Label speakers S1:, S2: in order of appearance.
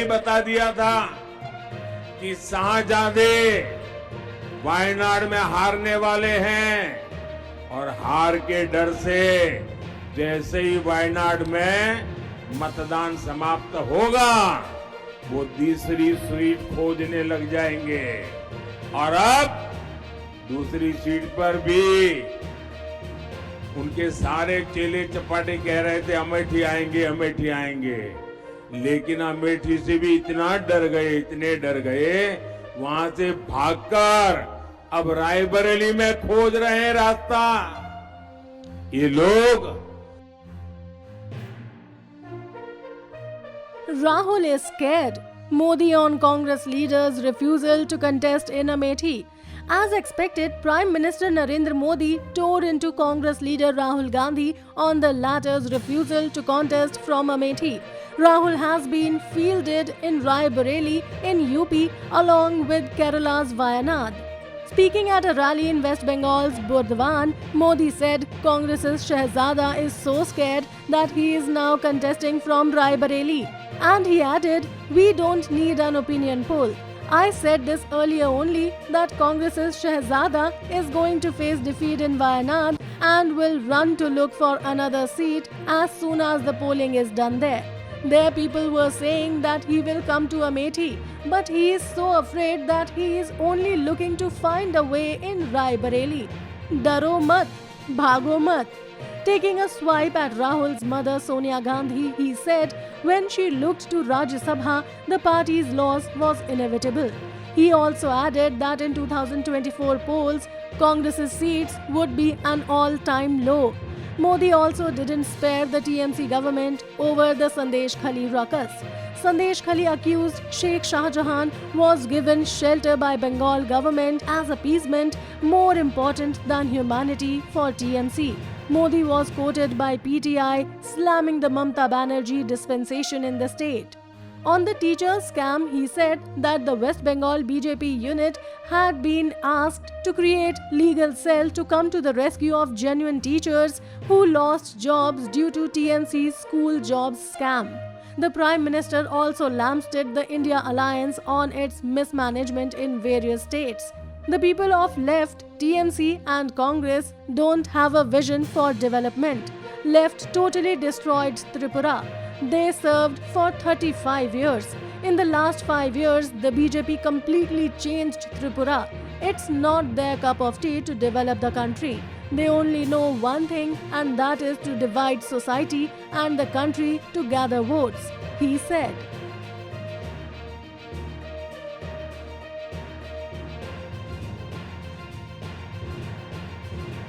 S1: ही बता दिया था कि शाहजादे वायनाड में हारने वाले हैं और हार के डर से जैसे ही वायनाड में मतदान समाप्त होगा वो दूसरी सीट खोजने लग जाएंगे और अब दूसरी सीट पर भी उनके सारे चेले चपाटे कह रहे थे अमेठी आएंगे, लेकिन अमेठी से भी इतने डर गए वहां से भागकर अब रायबरेली में खोज रहे हैं रास्ता। ये लोग
S2: Rahul is scared. Modi on Congress leader's refusal to contest in Amethi. As expected, Prime Minister Narendra Modi tore into Congress leader Rahul Gandhi on the latter's refusal to contest from Amethi. Rahul has been fielded in Raebareli in UP along with Kerala's Wayanad. Speaking at a rally in West Bengal's Burdwan, Modi said Congress's Shehzada is so scared that he is now contesting from Raebareli. And he added, "We don't need an opinion poll. I said this earlier only that Congress's Shehzada is going to face defeat in Wayanad and will run to look for another seat as soon as the polling is done there. There people were saying that he will come to Amethi, but he is so afraid that he is only looking to find a way in Raebareli. Daro mat, bhago mat." Taking a swipe at Rahul's mother Sonia Gandhi, he said when she looked to Rajya Sabha, the party's loss was inevitable. He also added that in 2024 polls, Congress's seats would be an all-time low. Modi also didn't spare the TMC government over the Sandesh Khali ruckus. Sandesh Khali accused Sheikh Shahjahan was given shelter by Bengal government as appeasement more important than humanity for TMC. Modi was quoted by PTI slamming the Mamata Banerjee dispensation in the state. On the teachers scam, he said that the West Bengal BJP unit had been asked to create legal cell to come to the rescue of genuine teachers who lost jobs due to TMC's school jobs scam. The Prime Minister also lambasted the India Alliance on its mismanagement in various states. The people of left, TMC and Congress don't have a vision for development. Left totally destroyed Tripura. They served for 35 years. In the last 5 years, the BJP completely changed Tripura. It's not their cup of tea to develop the country. They only know one thing, and that is to divide society and the country to gather votes, he said.